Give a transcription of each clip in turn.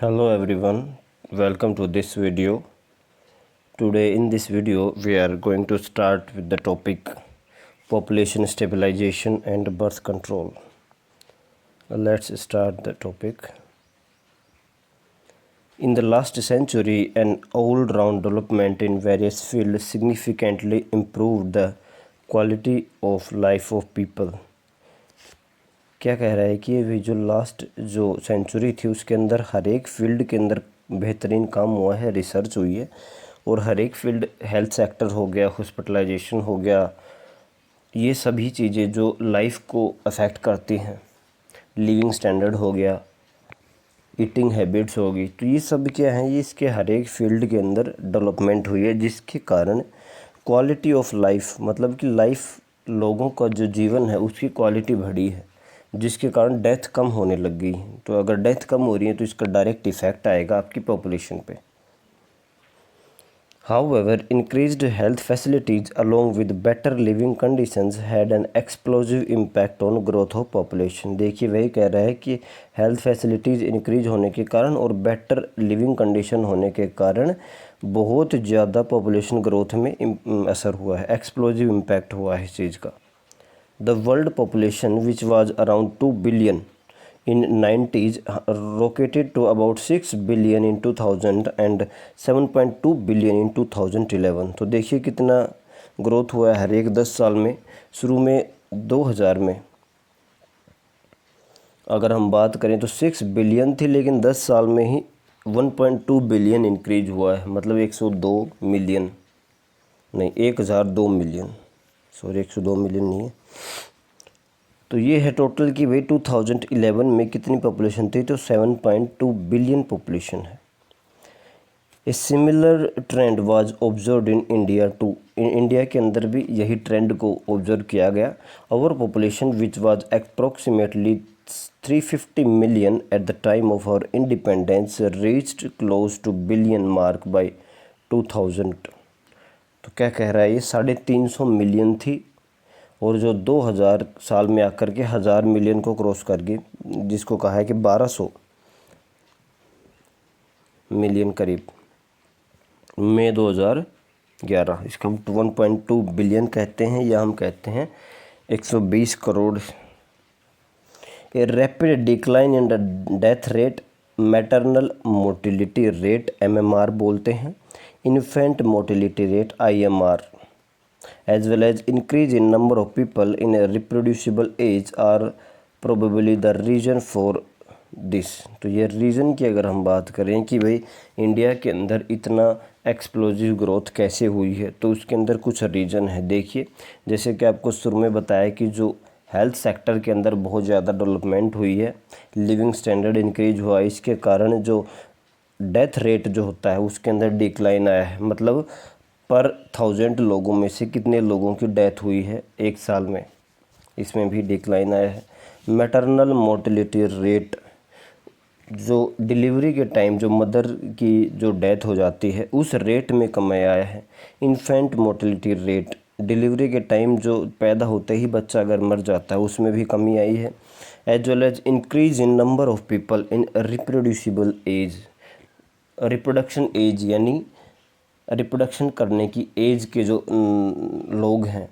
Hello everyone, welcome to this video. Today in this video we are going to start with the topic population stabilization and birth control. Let's start the topic. In the last century, an all-round development in various fields significantly improved the quality of life of people. क्या कह रहा है कि ये जो last जो century थी उसके अंदर हर एक फील्ड के अंदर बेहतरीन काम हुआ है, रिसर्च हुई है और हर एक फील्ड, हेल्थ सेक्टर हो गया, हॉस्पिटलाइजेशन हो गया, ये सभी चीज़ें जो लाइफ को अफेक्ट करती हैं, लिविंग स्टैंडर्ड हो गया, ईटिंग हैबिट्स होगी, तो ये सब क्या है, ये इसके हर एक फील्ड के अंदर डेवलपमेंट हुई है जिसके कारण क्वालिटी ऑफ लाइफ, मतलब कि लाइफ, लोगों का जो जीवन है उसकी क्वालिटी बढ़ी है, जिसके कारण डेथ कम होने लग गई। तो अगर डेथ कम हो रही है तो इसका डायरेक्ट इफ़ेक्ट आएगा आपकी पॉपुलेशन पे। However, increased health facilities along with better living conditions had an explosive impact on growth of population। देखिए वही कह रहा है कि हेल्थ फैसिलिटीज़ इंक्रीज होने के कारण और बेटर लिविंग कंडीशन होने के कारण बहुत ज़्यादा पॉपुलेशन ग्रोथ में असर हुआ है, एक्सप्लोजिव इम्पैक्ट हुआ है इस चीज़ का। The world population, which was around 2 billion in 90s, rocketed to about 6 billion in 2000 and 7.2 billion in 2011। तो देखिए कितना ग्रोथ हुआ है हर एक 10 साल में। शुरू में 2000 में अगर हम बात करें तो 6 बिलियन थी, लेकिन 10 साल में ही 1.2 बिलियन इंक्रीज हुआ है, मतलब 102 मिलियन नहीं, 1002 मिलियन, सॉरी 102 मिलियन नहीं है। तो ये है टोटल की भाई 2011 में कितनी पॉपुलेशन थी, तो 7.2 बिलियन पॉपुलेशन है। A similar trend was observe in India too, India के अंदर भी यही ट्रेंड को ऑब्जर्व किया गया। Our population which was approximately 350 million at the time of our independence reached close to billion mark by 2000। तो क्या कह रहा है, ये 350 मिलियन थी और जो 2000 साल में आकर के 1000 मिलियन को क्रॉस कर गई, जिसको कहा है कि 1200 मिलियन करीब मई 2011। इसको हम 1.2 बिलियन कहते हैं या हम कहते हैं 120 crore. A rapid decline in the death rate, maternal mortality rate MMR बोलते हैं, infant mortality rate IMR, as well as increase in number of people in a reproducible age are probably the reason for this। तो ये reason की अगर हम बात करें कि भाई इंडिया के अंदर इतना एक्सप्लोजिव ग्रोथ कैसे हुई है, तो उसके अंदर कुछ रीज़न है। देखिए जैसे कि आपको शुरू में बताया कि जो हेल्थ सेक्टर के अंदर बहुत ज़्यादा डेवलपमेंट हुई है, लिविंग स्टैंडर्ड इंक्रीज हुआ, इसके कारण जो डेथ रेट जो होता है उसके अंदर डिक्लाइन आया है, मतलब पर 1000 लोगों में से कितने लोगों की डेथ हुई है एक साल में, इसमें भी डिक्लाइन आया है। मैटरनल मोर्टिलिटी रेट, जो डिलीवरी के टाइम जो मदर की जो डेथ हो जाती है उस रेट में कमी आया है। इन्फेंट मोर्टिलिटी रेट, डिलीवरी के टाइम जो पैदा होते ही बच्चा अगर मर जाता है उसमें भी कमी आई है। As well as increase in number of people in reproducible age, reproduction age यानी रिप्रोडक्शन करने की एज के जो लोग हैं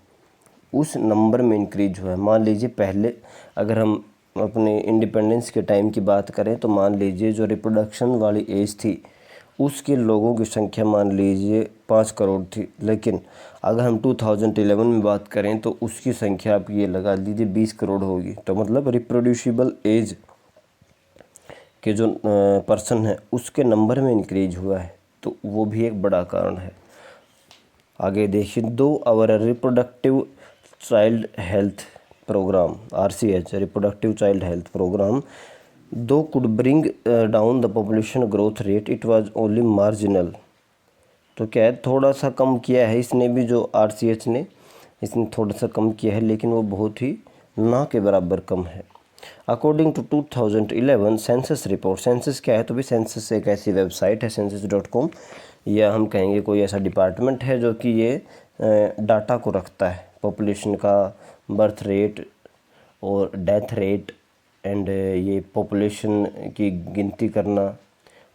उस नंबर में इंक्रीज हुआ है। मान लीजिए पहले अगर हम अपने इंडिपेंडेंस के टाइम की बात करें तो मान लीजिए जो रिप्रोडक्शन वाली एज थी उसके लोगों की संख्या मान लीजिए 5 करोड़ थी, लेकिन अगर हम 2011 में बात करें तो उसकी संख्या आप ये लगा लीजिए 20 करोड़ होगी। तो मतलब रिप्रोड्यूसिबल एज के जो पर्सन है उसके नंबर में इंक्रीज हुआ है, तो वो भी एक बड़ा कारण है। आगे देखिए, though our reproductive child health program RCH, reproductive child health program, though could bring down the population growth rate, it was only marginal. तो क्या है, थोड़ा सा कम किया है इसने भी, जो RCH ने, इसने थोड़ा सा कम किया है, लेकिन वो बहुत ही ना के बराबर कम है। According to 2011 census report, census क्या है, तो भी सेंसस एक ऐसी वेबसाइट है census.com, या हम कहेंगे कोई ऐसा डिपार्टमेंट है जो कि ये डाटा को रखता है, पॉपुलेशन का बर्थ रेट और डेथ रेट एंड ये पॉपुलेशन की गिनती करना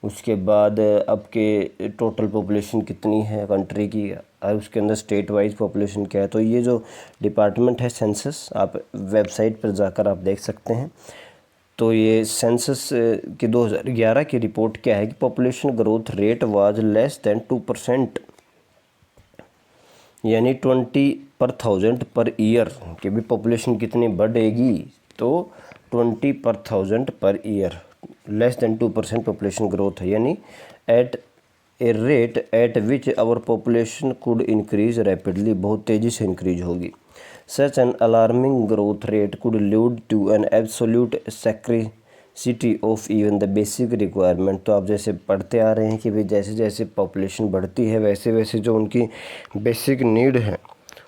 उसके बाद आपके टोटल पॉपुलेशन कितनी है कंट्री की, और उसके अंदर स्टेट वाइज पॉपुलेशन क्या है। तो ये जो डिपार्टमेंट है सेंसस, आप वेबसाइट पर जाकर आप देख सकते हैं। तो ये सेंसस की 2011 की रिपोर्ट क्या है कि population growth rate was less than 2%, यानी 20/1000 पर ईयर कि भी पॉपुलेशन कितनी बढ़ेगी, तो 20/1000 पर year, less than 2% population growth है, यानी at a rate at which our population could increase rapidly, बहुत तेज़ी से इंक्रीज होगी। Such an alarming growth rate could lead to an absolute scarcity of even the basic requirement. तो आप जैसे पढ़ते आ रहे हैं कि भाई जैसे जैसे पॉपुलेशन बढ़ती है वैसे वैसे जो उनकी बेसिक नीड है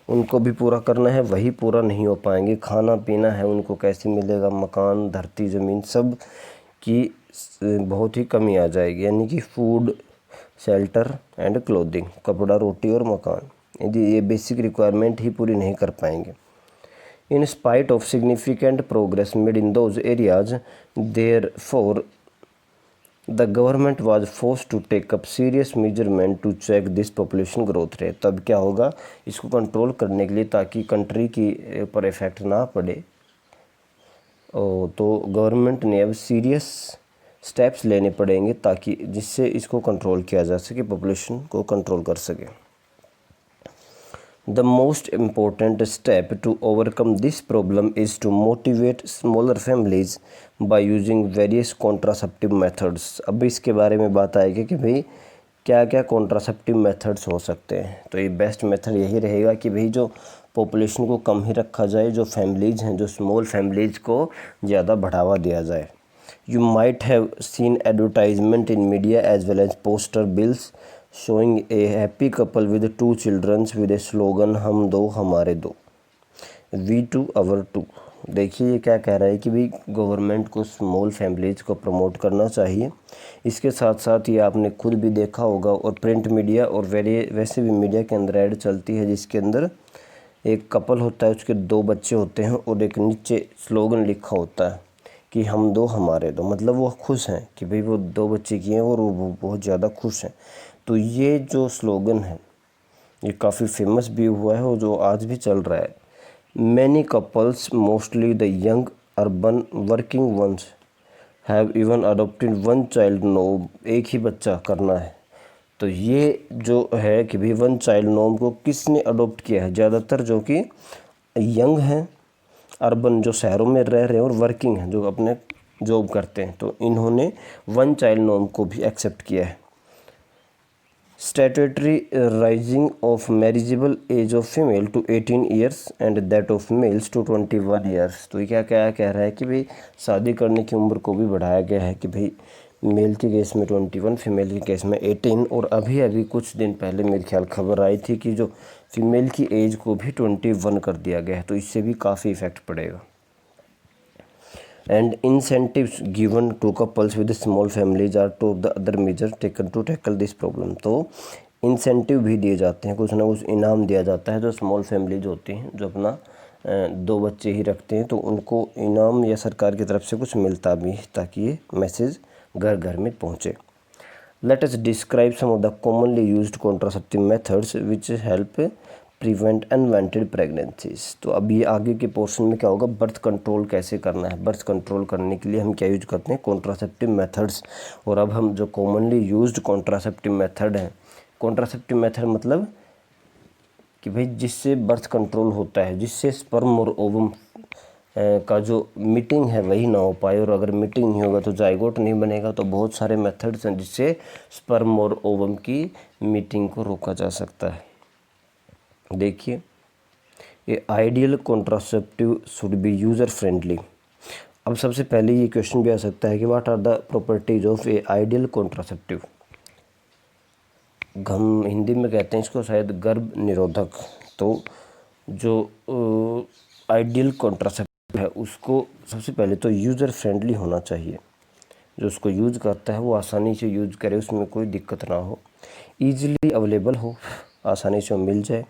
उनको भी पूरा करना है, वही पूरा नहीं हो पाएंगे। खाना पीना है उनको कैसे मिलेगा, मकान, धरती, ज़मीन, सब की बहुत ही कमी आ जाएगी, यानी कि फूड, शेल्टर एंड क्लोथिंग, कपड़ा, रोटी और मकान, यदि ये बेसिक रिक्वायरमेंट ही पूरी नहीं कर पाएंगे। In spite of significant progress made in those areas, therefore, the government was forced to take up serious measurement to check this population growth rate। तब क्या होगा, इसको कंट्रोल करने के लिए, ताकि कंट्री की ऊपर इफेक्ट ना पड़े, तो गवर्नमेंट ने अब सीरियस स्टेप्स लेने पड़ेंगे ताकि जिससे इसको कंट्रोल किया जा सके, पॉपुलेशन को कंट्रोल कर सके। The most important step to overcome this problem is to motivate smaller families by using various contraceptive methods। अब इसके बारे में बात आएगी कि भाई क्या क्या कॉन्ट्रासेप्टिव मेथड्स हो सकते हैं। तो ये बेस्ट मेथड यही रहेगा कि भाई जो पॉपुलेशन को कम ही रखा जाए, जो फैमिलीज़ हैं, जो स्मॉल फैमिलीज़ को ज़्यादा बढ़ावा दिया जाए। You might have seen advertisement in media as well as poster bills showing a happy couple with 2 children with a slogan हम दो हमारे दो, We two our two। देखिए ये क्या कह रहा है कि भाई गवर्नमेंट को स्मॉल फैमिलीज़ को प्रमोट करना चाहिए। इसके साथ साथ ये आपने खुद भी देखा होगा, और प्रिंट मीडिया और वैसे भी मीडिया के अंदर ऐड चलती है जिसके अंदर एक कपल होता है, उसके 2 बच्चे होते हैं और एक नीचे स्लोगन लिखा होता है कि हम दो हमारे दो, मतलब वो खुश हैं कि भाई वो 2 बच्चे किए हैं और वो बहुत ज़्यादा खुश हैं। तो ये जो स्लोगन है ये काफ़ी फेमस भी हुआ है और जो आज भी चल रहा है। Many couples, mostly the young urban working ones, have even adopted 1 child norm. एक ही बच्चा करना है। तो ये जो है कि भाई 1 चाइल्ड नॉर्म को किसने अडोप्ट किया है, ज़्यादातर जो कि यंग हैं, अर्बन जो शहरों में रह रहे हैं, और वर्किंग हैं जो अपने जॉब करते हैं, तो इन्होंने 1 चाइल्ड नॉर्म को भी एक्सेप्ट किया है। Statutory raising of marriageable age of female to 18 years and that of males to 21 years. तो ये क्या क्या कह रहा है कि भाई शादी करने की उम्र को भी बढ़ाया गया है कि भाई मेल के केस में 21, फीमेल के केस में 18, और अभी अभी कुछ दिन पहले मेरे ख्याल खबर आई थी कि जो फीमेल की एज को भी 21 कर दिया गया है। तो इससे भी काफ़ी इफ़ेक्ट पड़ेगा। And incentives given to couples with small families are to the other measure taken to tackle this problem. तो इंसेंटिव भी दिए जाते हैं, कुछ ना कुछ इनाम दिया जाता है जो स्मॉल फैमिलीज होती हैं, जो अपना 2 बच्चे ही रखते हैं, तो उनको इनाम या सरकार की तरफ से कुछ मिलता भी है ताकि ये मैसेज घर घर में पहुँचे। Let us describe some of the commonly used contraceptive methods which help prevent unwanted pregnancies. तो अब ये आगे के पोर्शन में क्या होगा, बर्थ कंट्रोल कैसे करना है। बर्थ कंट्रोल करने के लिए हम क्या यूज करते हैं, कॉन्ट्रासेप्टिव मेथड्स। और अब हम जो कॉमनली यूज्ड कॉन्ट्रासेप्टिव मेथड है, कॉन्ट्रासेप्टिव मेथड मतलब कि भाई जिससे बर्थ कंट्रोल होता है, जिससे स्पर्म और ओवम का जो मीटिंग है वही ना हो पाए, और अगर मीटिंग नहीं होगा तो जाइगोट नहीं बनेगा। तो बहुत सारे मेथड्स हैं जिससे स्पर्म और ओवम की मीटिंग को रोका जा सकता है। देखिए, ए ideal contraceptive should be user friendly. अब सबसे पहले ये क्वेश्चन भी आ सकता है कि what are the properties of a ideal contraceptive. हम हिंदी में कहते हैं इसको शायद गर्भ निरोधक। तो जो आइडियल कॉन्ट्रासेप्टिव है उसको सबसे पहले तो यूज़र फ्रेंडली होना चाहिए, जो उसको यूज़ करता है वो आसानी से यूज़ करे, उसमें कोई दिक्कत ना हो, ईजिली अवेलेबल हो, आसानी से मिल जाए,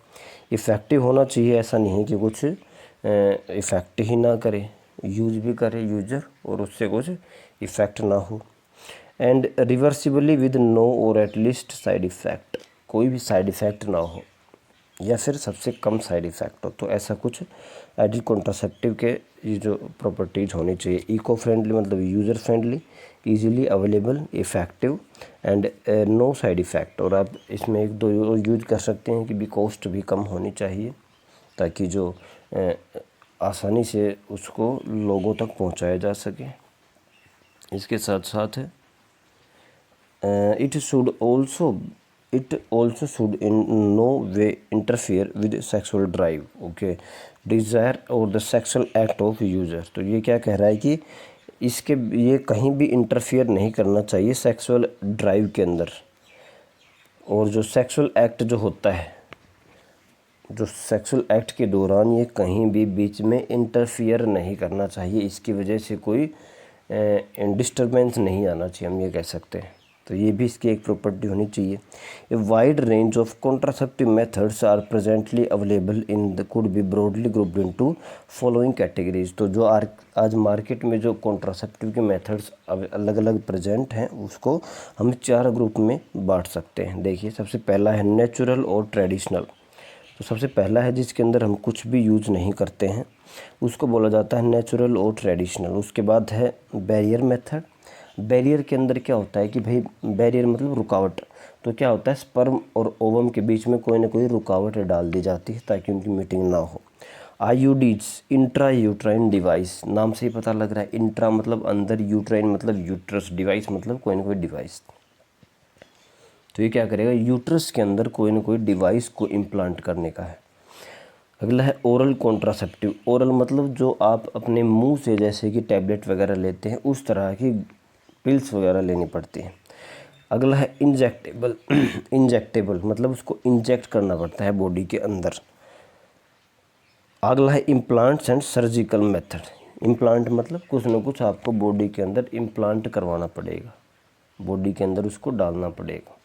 इफ़ेक्टिव होना चाहिए। ऐसा नहीं है कि कुछ इफ़ेक्ट ही ना करे, यूज़ भी करे यूज़र और उससे कुछ इफ़ेक्ट ना हो। एंड रिवर्सिबली विद नो और एटलीस्ट साइड इफ़ेक्ट, कोई भी साइड इफ़ेक्ट ना हो या फिर सबसे कम साइड इफ़ेक्ट हो। तो ऐसा कुछ आइडियल कॉन्ट्रासेप्टिव के ये जो प्रॉपर्टीज़ होनी चाहिए, इको फ्रेंडली मतलब user friendly, easily available, effective and no side effect. और आप इसमें एक दो यूज कर सकते हैं कि भी कॉस्ट भी कम होनी चाहिए ताकि जो आसानी से उसको लोगों तक पहुंचाया जा सके। इसके साथ साथ it also should in no way interfere with sexual drive, okay, desire और the sexual act of user. तो ये क्या कह रहा है कि इसके ये कहीं भी इंटरफेयर नहीं करना चाहिए सेक्सुअल ड्राइव के अंदर, और जो सेक्सुअल एक्ट जो होता है, जो सेक्सुअल एक्ट के दौरान ये कहीं भी बीच में इंटरफियर नहीं करना चाहिए, इसकी वजह से कोई डिस्टर्बेंस नहीं आना चाहिए, हम ये कह सकते हैं। तो ये भी इसकी एक प्रॉपर्टी होनी चाहिए। A wide range of contraceptive methods are presently available in the could be broadly grouped into following categories. तो जो आज मार्केट में जो कॉन्ट्रासेप्टिव के मेथड्स अलग अलग प्रेजेंट हैं उसको हम 4 ग्रुप में बांट सकते हैं। देखिए, सबसे पहला है नेचुरल और ट्रेडिशनल। तो सबसे पहला है जिसके अंदर हम कुछ भी यूज नहीं करते हैं, उसको बोला जाता है नेचुरल और ट्रेडिशनल। उसके बाद है बैरियर मेथड। बैरियर के अंदर क्या होता है कि भाई बैरियर मतलब रुकावट। तो क्या होता है, स्पर्म और ओवम के बीच में कोई ना कोई रुकावट डाल दी जाती है ताकि उनकी मीटिंग ना हो। आईयूडीज, इंट्रा यूट्राइन डिवाइस, नाम से ही पता लग रहा है, इंट्रा मतलब अंदर, यूट्राइन मतलब यूट्रस, डिवाइस मतलब कोई ना कोई डिवाइस। तो ये क्या करेगा, यूट्रस के अंदर कोई ना कोई डिवाइस को इम्प्लांट करने का है। अगला है ओरल कॉन्ट्रासेप्टिव। ओरल मतलब जो आप अपने मुंह से जैसे कि टैबलेट वगैरह लेते हैं उस तरह की पिल्स वगैरह लेनी पड़ती हैं। अगला है इंजेक्टेबल। इंजेक्टेबल मतलब उसको इंजेक्ट करना पड़ता है बॉडी के अंदर। अगला है implants and surgical method. Implant मतलब कुछ ना कुछ आपको बॉडी के अंदर इम्प्लांट करवाना पड़ेगा, बॉडी के अंदर उसको डालना पड़ेगा।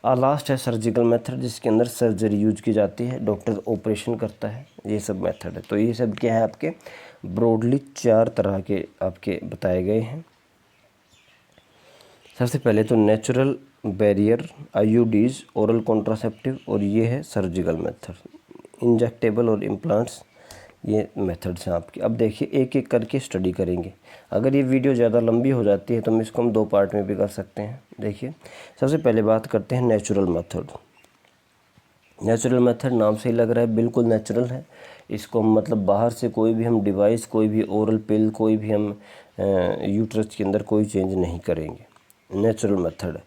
और लास्ट है सर्जिकल मेथड, जिसके अंदर सर्जरी यूज की जाती है, डॉक्टर ऑपरेशन करता है, ये सब मेथड है। तो ये सब क्या है, आपके ब्रॉडली 4 तरह के आपके बताए गए हैं। सबसे पहले तो natural, barrier, IUDs, oral contraceptive, और ये है सर्जिकल मेथड, इंजेक्टेबल और इम्प्लांट्स, ये मेथड्स हैं आपके। अब देखिए एक एक करके स्टडी करेंगे। अगर ये वीडियो ज़्यादा लंबी हो जाती है तो हम 2 पार्ट में भी कर सकते हैं। देखिए, सबसे पहले बात करते हैं नेचुरल मेथड। नेचुरल मेथड नाम से ही लग रहा है बिल्कुल नेचुरल है। इसको मतलब बाहर से कोई भी हम डिवाइस, कोई भी ओरल पिल, कोई भी हम यूट्रस के अंदर कोई चेंज नहीं करेंगे। Natural method